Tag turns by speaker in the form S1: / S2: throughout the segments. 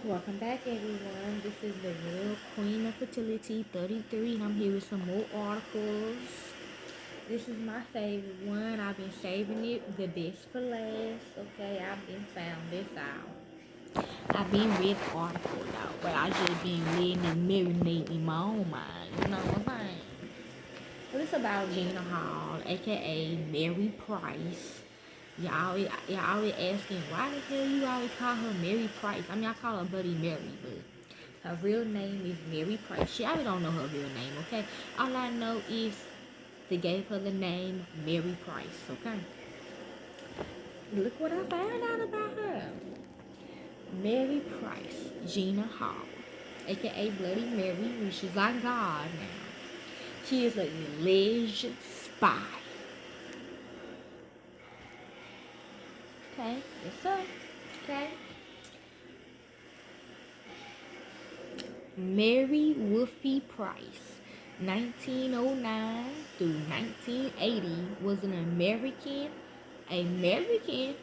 S1: Welcome back, everyone. This is the real Queen of Fertility 33, and I'm here with some more articles. This is my favorite one. I've been saving it the best for last. Okay, I've been found this out. I've been read the article out, but I just been letting it marinate in my own mind. You know what I'm saying? Well, it's about Gina Hall, aka Mary Price. Y'all always asking why the hell you always call her Mary Price. I mean, I call her Buddy Mary, but her real name is Mary Price. I don't know her real name. Okay, all I know is they gave her the name Mary Price. Okay, look what I found out about her. Mary Price, Gina Hall, aka Bloody Mary, which is like God now. She is an alleged spy. Okay, yes sir. Okay. Mary Wolfie Price, 1909 through 1980, was an American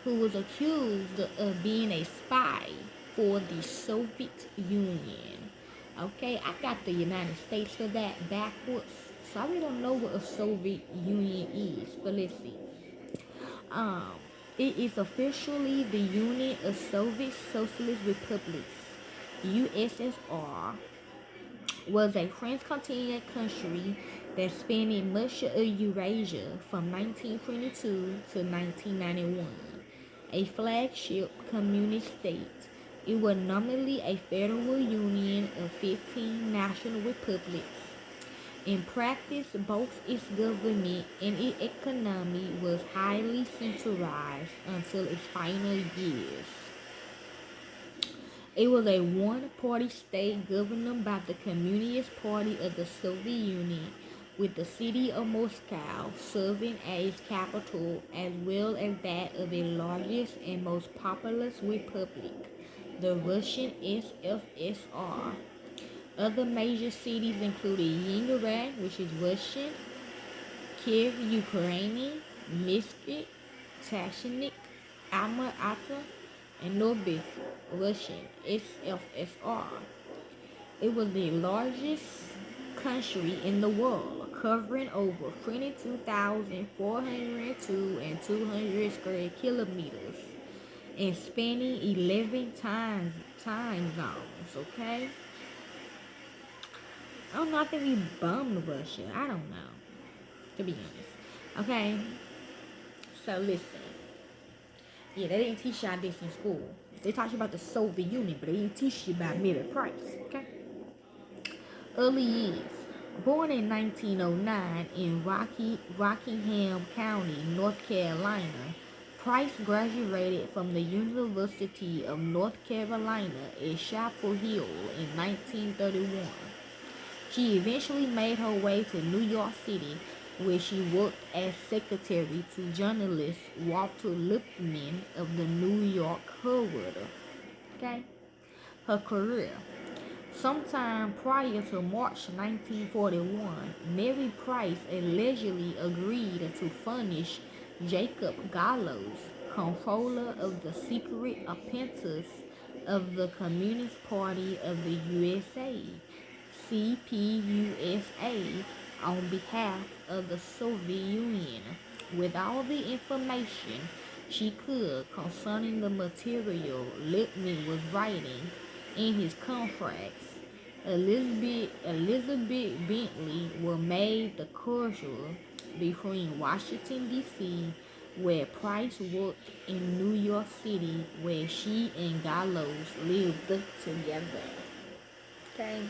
S1: who was accused of being a spy for the Soviet Union. Okay, I got the United States for that backwards, so I really don't know what a Soviet Union is, but let's see. Um, it is officially the Union of Soviet Socialist Republics. USSR was a transcontinental country that spanned much of Eurasia from 1922 to 1991. A flagship communist state, it was nominally a federal union of 15 national republics. In practice, both its government and its economy was highly centralized until its final years. It was a one-party state governed by the Communist Party of the Soviet Union, with the city of Moscow serving as its capital, as well as that of the largest and most populous republic, the Russian SFSR. Other major cities included Leningrad, which is Russian, Kiev, Ukrainian, Minsk, Tashnik, Alma-Ata, and Novik, Russian, SFSR. It was the largest country in the world, covering over 22,402 and 200 square kilometers and spanning 11 time zones, okay? I don't know, I think we bummed Russia. I don't know, to be honest. Okay, so listen. Yeah, they didn't teach y'all this in school. They taught you about the Soviet Union, but they didn't teach you about Mary Price. Okay. Early years. Born in 1909 in Rockingham County, North Carolina, Price graduated from the University of North Carolina at Chapel Hill in 1931. She eventually made her way to New York City, where she worked as secretary to journalist Walter Lippmann of the New York Herald. Okay, her career. Sometime prior to March 1941, Mary Price allegedly agreed to furnish Jacob Gallows, controller of the secret apparatus of the Communist Party of the USA, CPUSA, on behalf of the Soviet Union, with all the information she could concerning the material Lippmann was writing in his contracts. Elizabeth Bentley was made the courier between Washington, D.C., where Price worked, in New York City, where she and Gallows lived together. Okay.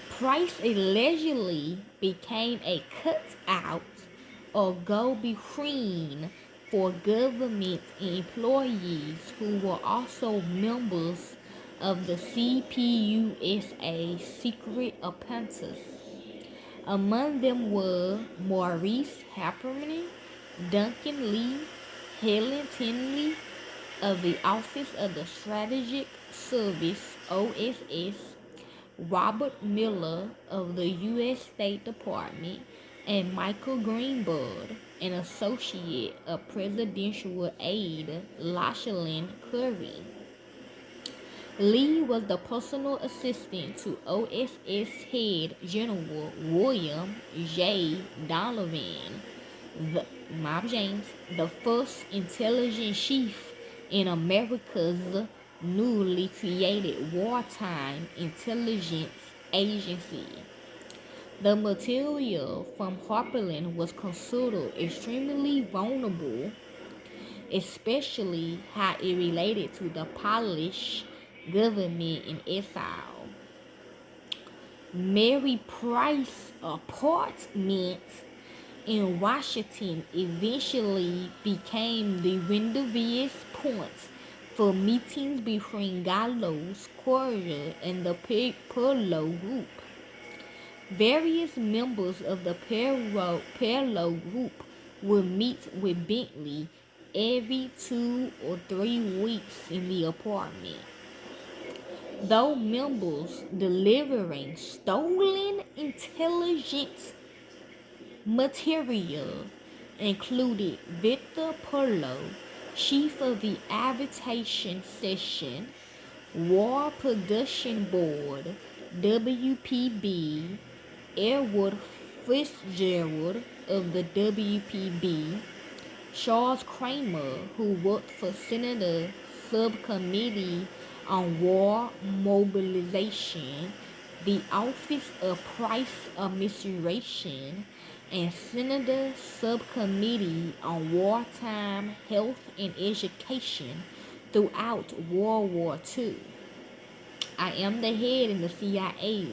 S1: Price allegedly became a cutout or go-between for government employees who were also members of the CPUSA secret apparatus. Among them were Maurice Haberman, Duncan Lee, Helen Tinley of the Office of the Strategic Service (OSS), Robert Miller of the U.S. State Department, and Michael Greenberg, an associate of presidential aide Lachlan Curry. Lee was the personal assistant to OSS head General William J. Donovan, Mob James, the first intelligence chief in America's newly created wartime intelligence agency. The material from Harperland was considered extremely vulnerable, especially how it related to the Polish government in exile. Mary Price's apartment in Washington eventually became the rendezvous point for meetings between Gallo's Quarter and the Perlo Group. Various members of the Perlo Group would meet with Bentley every 2 or 3 weeks in the apartment. Though members delivering stolen intelligence material included Victor Perlo, chief of the Aviation Section, War Production Board, WPB, Edward Fitzgerald of the WPB, Charles Kramer, who worked for Senator Subcommittee on War Mobilization, the Office of Price Administration, and Senator Subcommittee on Wartime Health and Education throughout World War II. I am the head in the CIA,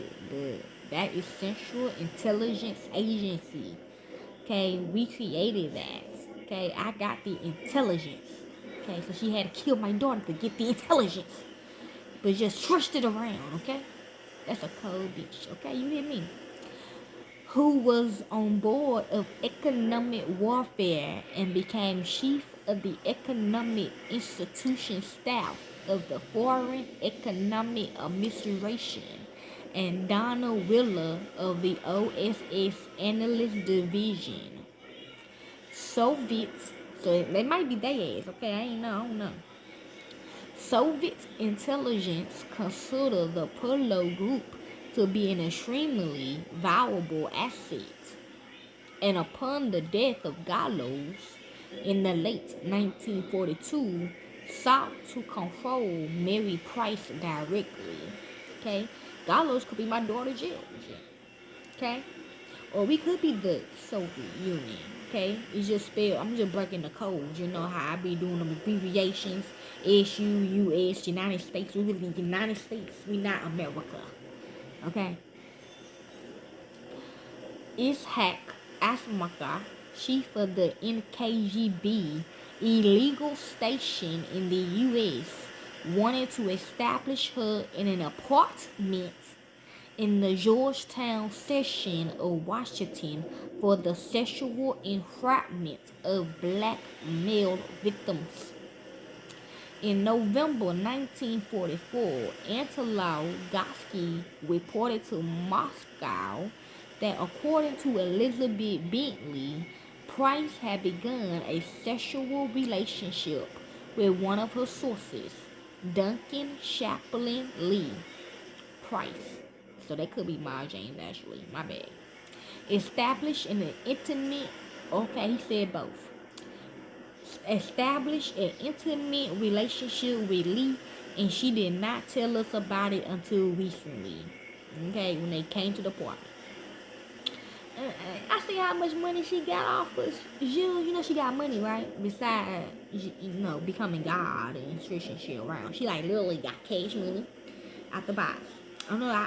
S1: that is Central Intelligence Agency. Okay, we created that. Okay, I got the intelligence. Okay, so she had to kill my daughter to get the intelligence, but just switched it around. Okay, that's a cold bitch. Okay, you hear me? Who was on board of economic warfare and became chief of the economic institution staff of the Foreign Economic Administration, and Donna Wheeler of the OSS Analyst Division. Soviets, so they might be their ass, okay? I don't know. Soviet intelligence considered the Perlo Group to be an extremely valuable asset, and upon the death of Gallows in the late 1942, sought to control Mary Price directly. Okay, Gallows could be my daughter Jill. Okay, or we could be the Soviet Union. Okay, it's just spelled. I'm just breaking the codes. You know how I be doing them abbreviations. SU, US, United States. We really United States. We not America. Okay. Ishak Asmaka, chief of the NKGB illegal station in the U.S., wanted to establish her in an apartment in the Georgetown section of Washington for the sexual entrapment of black male victims. In November 1944, Anatol Gotsky reported to Moscow that according to Elizabeth Bentley, Price had begun a sexual relationship with one of her sources, Duncan Chaplin Lee Price. So that could be Ma James actually, my bad. Established in an intimate, okay, he said both. Established an intimate relationship with Lee, and she did not tell us about it until recently. Okay, when they came to the party. I see how much money she got off of Jill. You know she got money, right? Besides, becoming God and switching shit around. She like literally got cash money out the box. I don't know.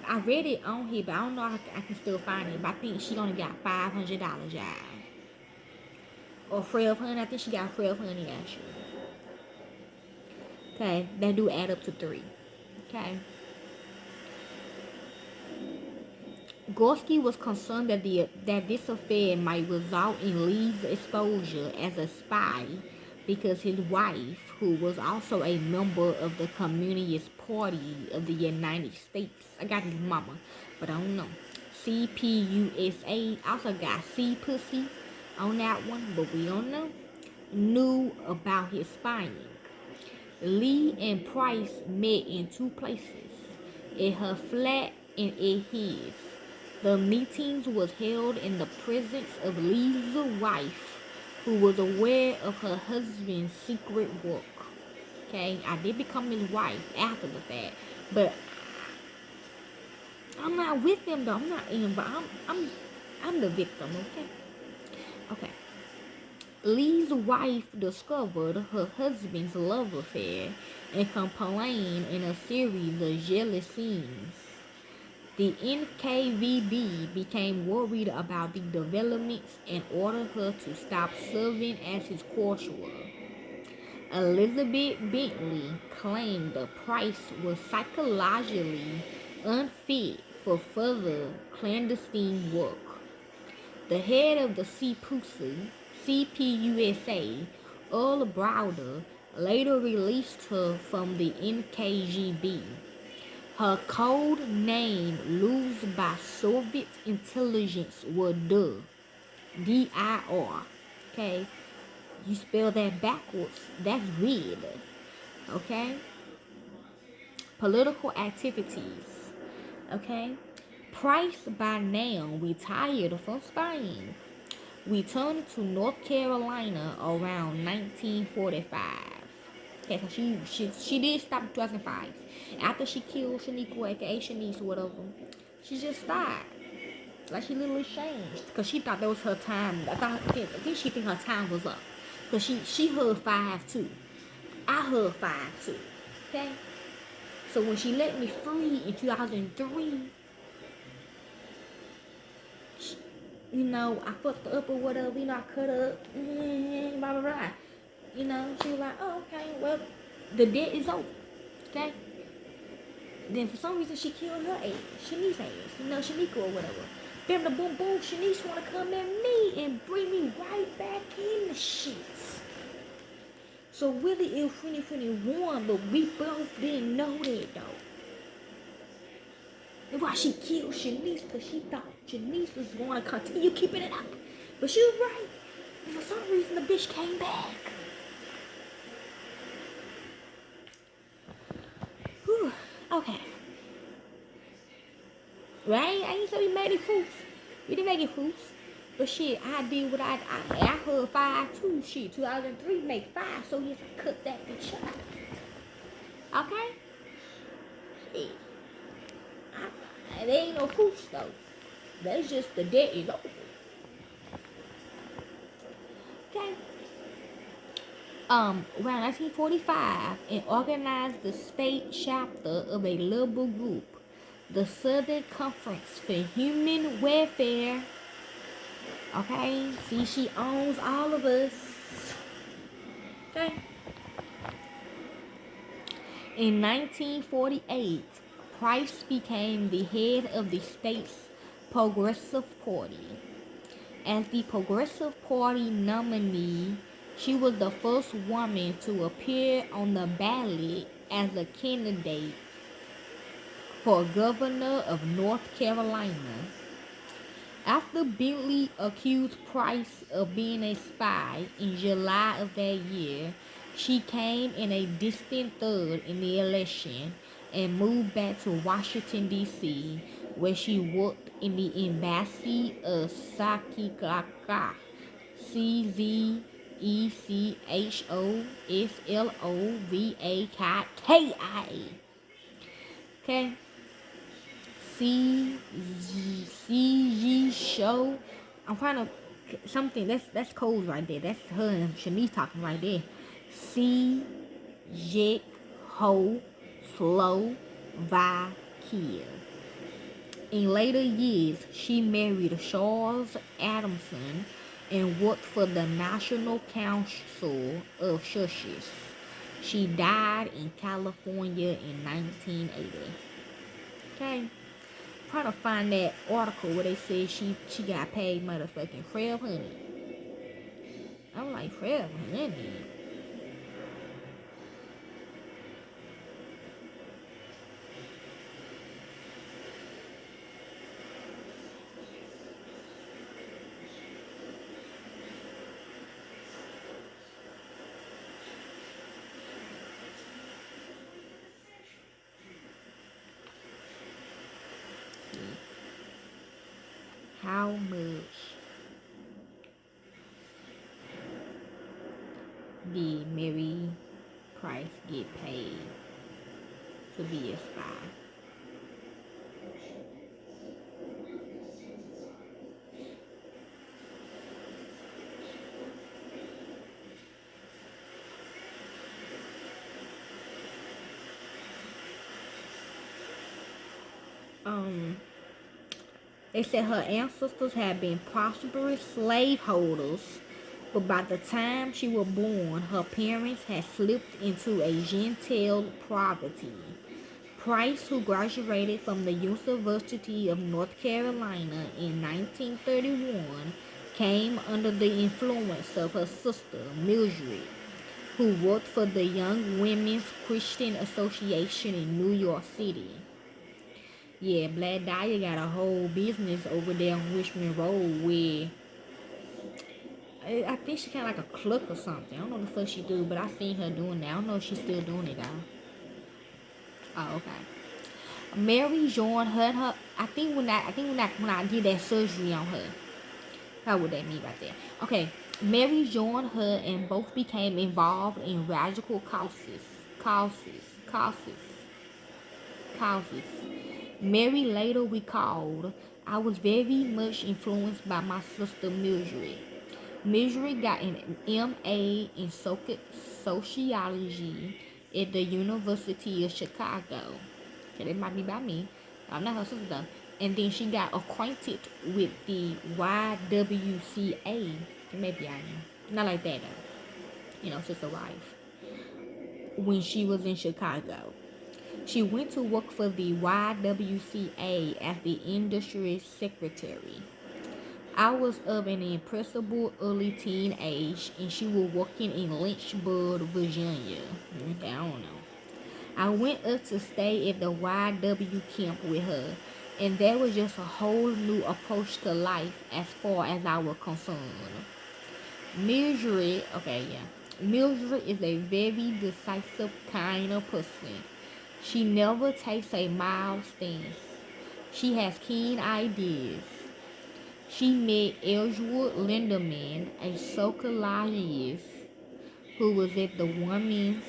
S1: I read it on here, but I don't know if I can still find it. But I think she only got $500, y'all. Or $1,200. I think she got $1,200 actually. Okay, that do add up to 3. Okay. Gorski was concerned that this affair might result in Lee's exposure as a spy because his wife, who was also a member of the Communist Party of the United States, I got his mama, but I don't know. CPUSA also got C pussy on that one, but we don't know. Knew about his spying. Lee and Price met in two places, at her flat and at his. The meetings was held in the presence of Lee's wife, who was aware of her husband's secret work. Okay, I did become his wife after the fact, but I'm not with them though. I'm not involved. I'm the victim. Okay. Okay. Lee's wife discovered her husband's love affair and complained in a series of jealous scenes. The NKVD became worried about the developments and ordered her to stop serving as his courtier. Elizabeth Bentley claimed the Price was psychologically unfit for further clandestine work. The head of the CPUSA, Earl Browder, later released her from the NKGB. Her code name used by Soviet intelligence was DIR. Okay, you spell that backwards. That's weird. Okay, political activities. Okay, Price by now retired from Spain. Returned to North Carolina around 1945. Okay, so she did stop in 2005. After she killed Shaniqua, aka Shanice, or whatever, she just stopped. Like she literally changed because she thought that was her time. I think she think her time was up because she heard five too. I heard five too. Okay, so when she let me free in 2003, I fucked her up or whatever, I cut her up, blah, blah, blah. She was like, oh, okay, well, the debt is over, okay? Then for some reason she killed her ass, Shanice's ass, Shaniqua or whatever. Bam, the boom, boom, Shanice want to come at me and bring me right back in the shit. So really it was 2021, but we both didn't know that though. And why she killed Shanice, because she thought Shanice was going to continue keeping it up. But she was right. And for some reason the bitch came back. Whew. Okay. Right? I ain't say we made it proofs. We didn't make it proofs. But shit, I did what I heard 5 too. Shit, 2003 make 5. So yes, I cut that bitch up. Okay? Yeah. There ain't no proofs though. That's just the debt is over. Okay. Around 1945, and organized the state chapter of a liberal group, the Southern Conference for Human Welfare. Okay, see, she owns all of us. Okay. In 1948, Price became the head of the state's Progressive Party. As the Progressive Party nominee, she was the first woman to appear on the ballot as a candidate for governor of North Carolina. After Bentley accused Price of being a spy in July of that year, she came in a distant third in the election and moved back to Washington, D.C., where she worked in the embassy of Sakikaka, Czechoslovakia. Okay? CG show. I'm trying to something that's codes right there. That's her and Shanice talking right there. CJ Ho Slovakia. In later years, she married Charles Adamson and worked for the National Council of Churches. She died in California in 1980. Okay. Trying to find that article where they said she got paid motherfucking $1,200. I'm like, $1,200? How much did Mary Price get paid to be a spy? Um, they said her ancestors had been prosperous slaveholders, but by the time she was born, her parents had slipped into a genteel poverty. Price, who graduated from the University of North Carolina in 1931, came under the influence of her sister, Mildred, who worked for the Young Women's Christian Association in New York City. Yeah, Black Dahlia got a whole business over there on Richmond Road where I think she kind of like a clerk or something. I don't know what the fuck she do, but I seen her doing that. I don't know if she's still doing it though. Oh, okay. Mary joined her and her. I think when I did that surgery on her. How would that mean right there? Okay, Mary joined her and both became involved in radical causes. Causes. Mary later recalled, "I was very much influenced by my sister Mildred. Mildred got an MA in sociology at the University of Chicago. Okay, that might be by me. I'm not her sister though. And then she got acquainted with the YWCA. Maybe I am. Not like that though. Sister wife. When she was in Chicago. She went to work for the YWCA as the industry secretary. I was of an impressible early teen age, and she was working in Lynchburg, Virginia. Okay, I don't know. I went up to stay at the YW camp with her, and there was just a whole new approach to life as far as I was concerned. Mildred is a very decisive kind of person. She never takes a mild stance. She has keen ideas. She met Edgewood Lindemann, a sociologist who was at the Women's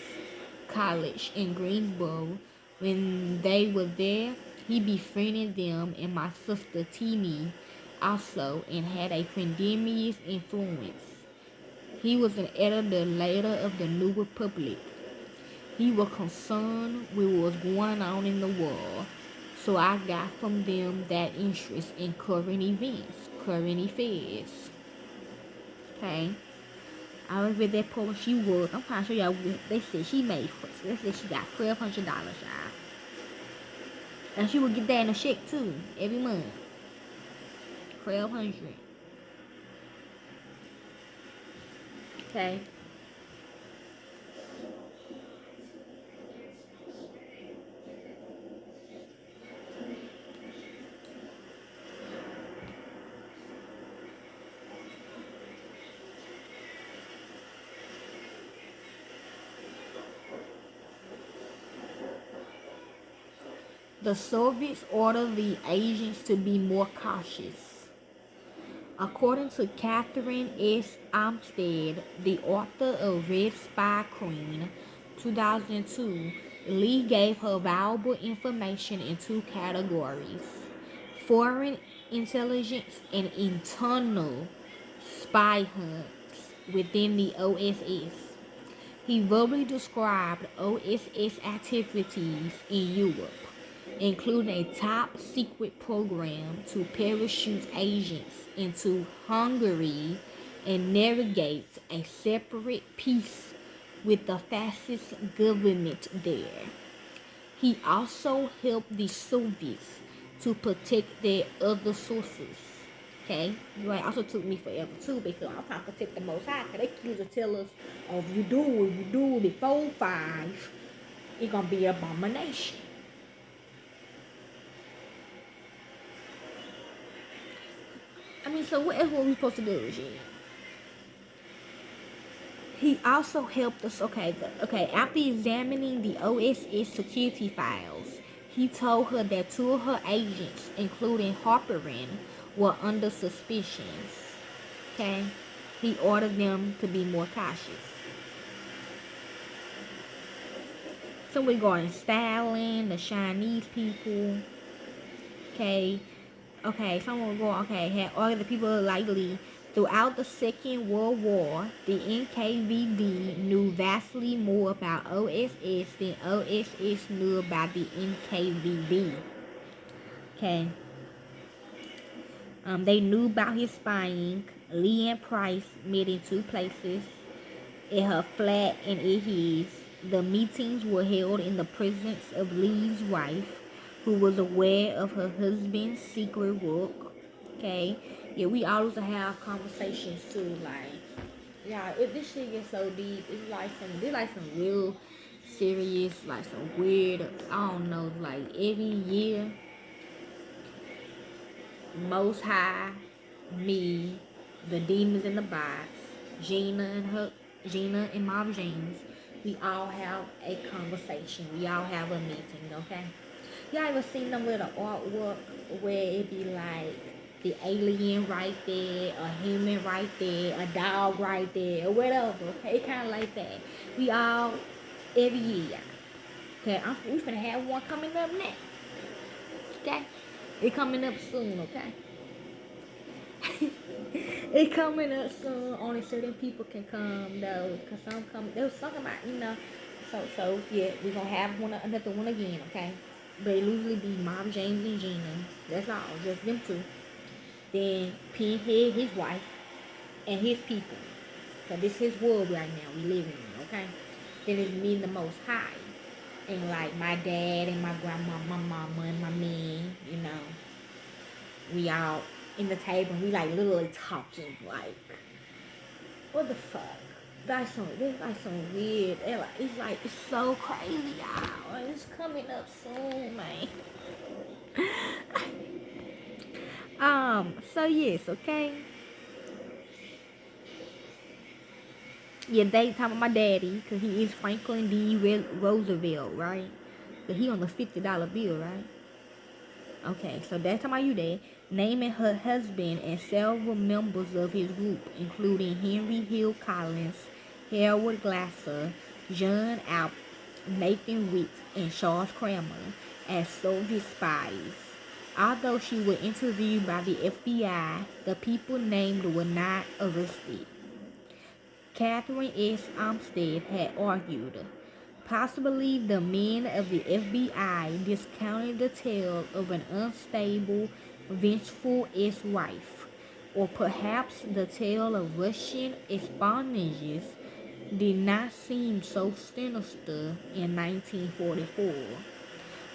S1: College in Greensboro. When they were there, he befriended them and my sister Teeny also and had a tremendous influence. He was an editor later of the New Republic. He was concerned with what was going on in the world. So I got from them that interest in current events, current affairs. Okay. I was with that poor she worked. I'm trying to show y'all what they said she made. They said she got $1,200, y'all. And she would get that in a check too, every month. 1,200. Okay. The Soviets ordered the agents to be more cautious. According to Catherine S. Armstead, the author of Red Spy Queen, 2002, Lee gave her valuable information in two categories: foreign intelligence and internal spy hunts within the OSS. He verbally described OSS activities in Europe, including a top secret program to parachute agents into Hungary and navigate a separate peace with the fascist government there. He also helped the Soviets to protect their other sources. Okay, it also took me forever too because I'm trying to protect the Most High. Cause they used to tell us, oh, if you do it before 5, it's gonna be an abomination. I mean, so what else were we supposed to do, Gina? He also helped us. After examining the OSS security files, he told her that two of her agents, including Harperin, were under suspicions. Okay? He ordered them to be more cautious. So regarding styling, the Chinese people, okay, someone will go, okay, had ordered the people likely throughout the Second World War, the NKVD knew vastly more about OSS than OSS knew about the NKVD. Okay. They knew about his spying. Lee and Price met in two places, at her flat and at his. The meetings were held in the presence of Lee's wife, who was aware of her husband's secret work. Okay, yeah, we always have conversations too. Like, yeah, this shit gets so deep. It's like some real serious, like some weird. I don't know. Like every year, Most High, me, the demons in the box, Gina and Mom James, we all have a conversation. We all have a meeting, okay? Y'all ever seen them little artwork where it be like the alien right there, a human right there, a dog right there, or whatever, okay? Kind of like that. We all, every year, okay? We finna have one coming up next, okay? It coming up soon, okay? It coming up soon. Only certain people can come though, cause some come. There was something about So yeah, we gonna have another one again, okay? But it usually be Mom, James, and Gina. That's all, just them two. Then Pinhead, his wife, and his people. So this is world right now we living in, okay? Then it's me and the Most High, and like my dad and my grandma, my mama and my man. We all in the table and we like literally talking like, what the fuck? That's like some weird. It's so crazy, y'all. It's coming up soon, man. So yes, okay. Yeah, they talking about my daddy, cause he is Franklin D. Roosevelt, right? But he on the $50 bill, right? Okay, so that's talking about you there. Naming her husband and several members of his group, including Henry Hill Collins, Harold Glasser, John Alp, Nathan Witt, and Charles Kramer, as Soviet spies. Although she was interviewed by the FBI, the people named were not arrested. Catherine S. Armstead had argued, possibly the men of the FBI discounted the tale of an unstable, vengeful ex-wife, or perhaps the tale of Russian espionages did not seem so sinister in 1944,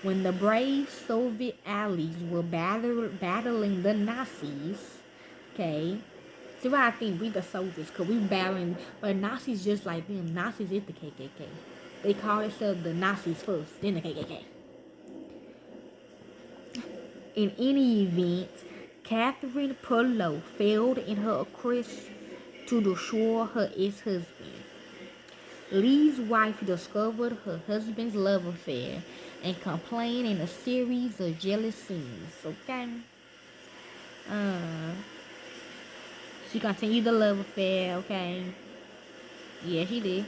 S1: when the brave Soviet allies were battling the Nazis. Okay, so I think we the soldiers, cause we battling, but Nazis just like them. Nazis is the KKK. They call themselves the Nazis first, then the KKK. In any event, Catherine Perlow failed in her quest to destroy her ex-husband. Lee's wife discovered her husband's love affair and complained in a series of jealous scenes. Okay, she continued the love affair. Okay, yeah, she did.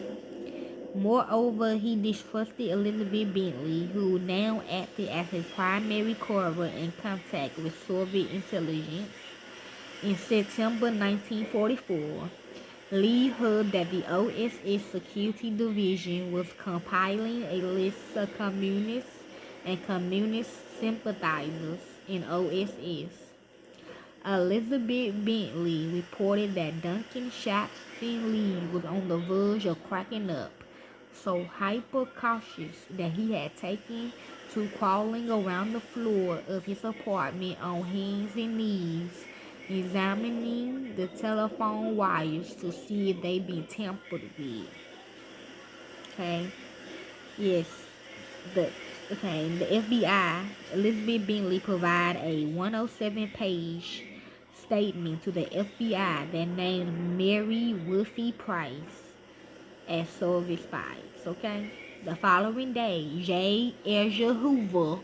S1: Moreover, he distrusted Elizabeth Bentley, who now acted as his primary courier in contact with Soviet intelligence. In September 1944, Lee heard that the OSS Security Division was compiling a list of communists and communist sympathizers in OSS. Elizabeth Bentley reported that Duncan Shopton Lee was on the verge of cracking up, so hyper cautious that he had taken to crawling around the floor of his apartment on hands and knees, examining the telephone wires to see if they'd been tampered with. Okay, yes, the the FBI, Elizabeth Bentley provided a 107-page statement to the FBI that named Mary Wolfie Price as Soviet spies. Okay, the following day, J. Edgar Hoover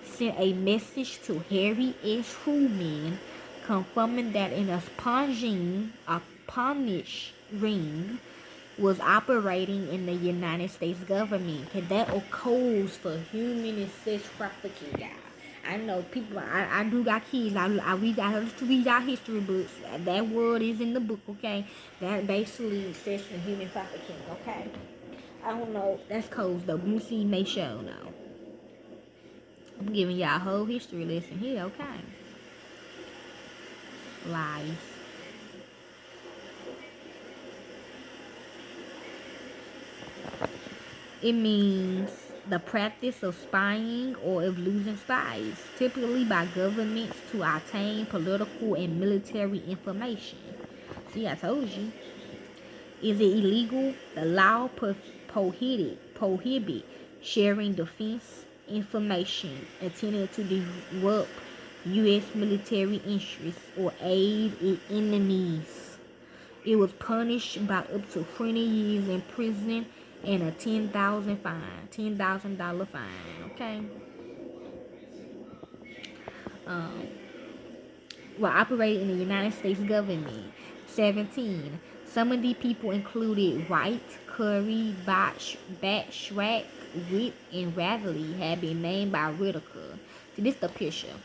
S1: sent a message to Harry S. Truman confirming that an espionage ring was operating in the United States government. Okay, that occurs for human and sex trafficking, guys. I know people. I do got kids. I used to read our history books. That word is in the book. Okay, that basically says for human trafficking. Okay, I don't know. That's codes though. Lucy may show now. I'm giving y'all a whole history lesson here. Okay, lies. It means the practice of spying or of losing spies, typically by governments to obtain political and military information. See, I told you. Is it illegal? The law prohibit sharing defense information intended to disrupt U.S. military interests or aid its enemies. It was punished by up to 20 years in prison and a $10,000 fine. Okay. Um, While operating in the United States government. 17. Some of these people included Wright, Curry, Batchrack, Whip, and Radley had been named by Whitaker. See, this the picture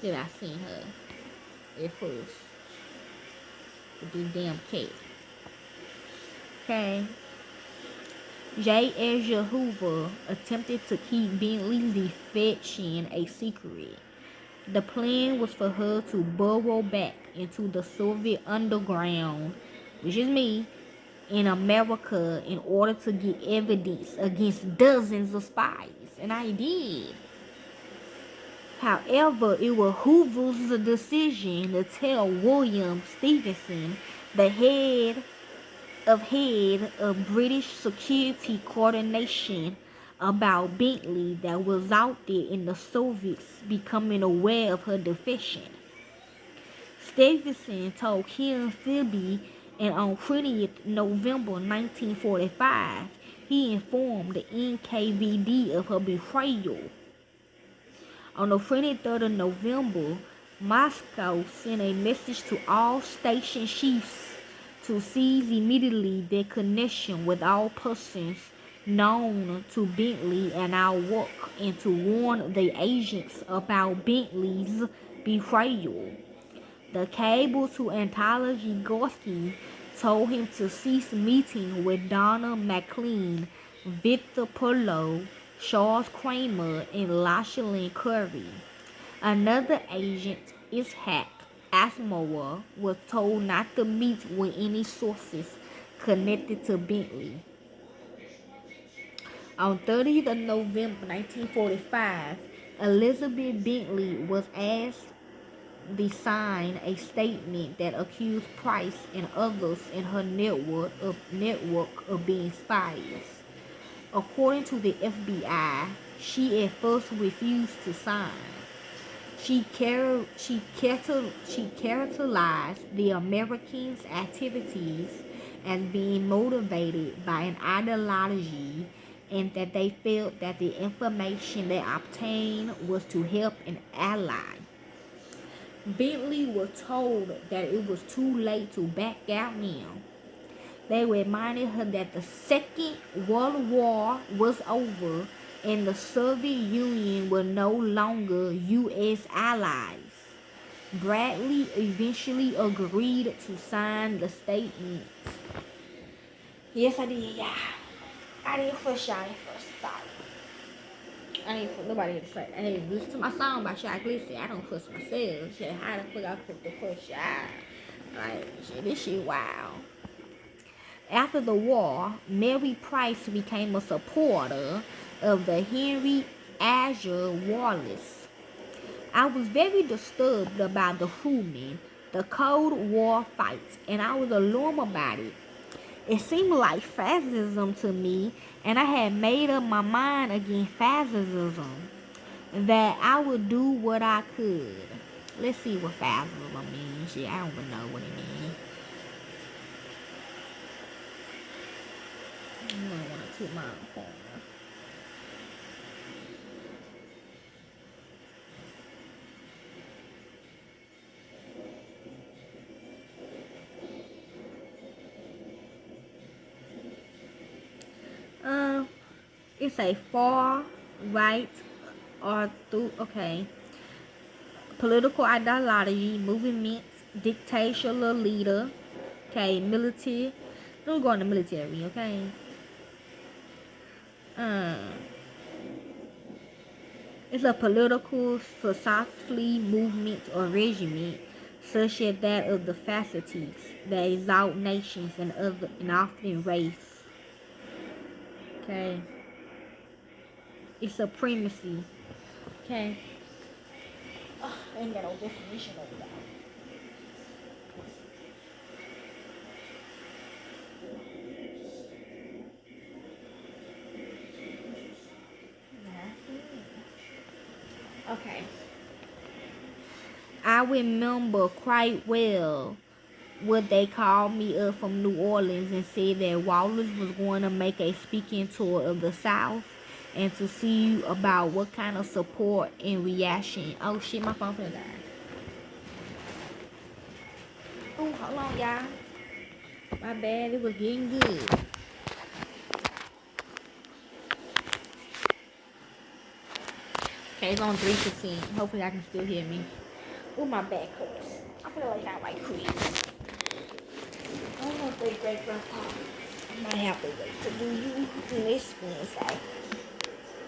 S1: that I seen her at first with this damn cat. Okay. J. Edgar Hoover attempted to keep Bentley's defection a secret. The plan was for her to burrow back into the Soviet underground, which is me, in America in order to get evidence against dozens of spies. And I did. However, it was Hoover's decision to tell William Stevenson, the head of British security coordination, about Bentley that was out there in the Soviets becoming aware of her defection. Stevenson told Kieran Philby, and on 20th November 1945, he informed the NKVD of her betrayal. On the 23rd of November, Moscow sent a message to all station chiefs to cease immediately their connection with all persons known to Bentley and our work, and to warn the agents about Bentley's betrayal. The cable to Anatoly Gorsky told him to cease meeting with Donna McLean, Victor Perlo, Charles Kramer, and Lashlyn Curry. Another agent, Ishak Asimov, was told not to meet with any sources connected to Bentley. On 30th of November 1945, Elizabeth Bentley was asked to sign a statement that accused Price and others in her network of being spies. According to the FBI, she at first refused to sign. She characterized the Americans' activities as being motivated by an ideology, and that they felt that the information they obtained was to help an ally. Bentley was told that it was too late to back out now. They reminded her that the Second World War was over and the Soviet Union were no longer U.S. allies. Bradley eventually agreed to sign the statement. Yes, I did, yeah. I didn't push y'all first. Sorry. I ain't put nobody to say. Hey, listen to my song by Shaq. Listen, I don't push myself. Shit, how the fuck I put the push y'all? Like, shit, this shit wild. After the war, Mary Price became a supporter of the Henry Azure Wallace. I was very disturbed about the Truman, the Cold War fights, and I was alarmed about it. It seemed like fascism to me, and I had made up my mind against fascism, that I would do what I could. Let's see what fascism means. Shit, I don't even know what it means. I don't want to toot my own horn. It's a far right or through okay. Political ideology, movement, dictatorial leader, okay, military. Don't go in the military, okay? Uh, it's a political, philosophy, movement, or regiment, such as that of the Fascists, that exalt nations and often race. Okay, it's supremacy. Okay, I ain't got no definition of that. Okay, I remember quite well what they called me up from New Orleans and said that Wallace was going to make a speaking tour of the South and to see about what kind of support and reaction. Oh shit, my phone finna die. Oh, hold on, y'all. My bad, it was getting good. Okay, it's on 3%. Hopefully, I can still hear me. Oh, my back hurts. I feel like I might quit. I don't know if they great grandpa. I might have to wait to do you next Wednesday.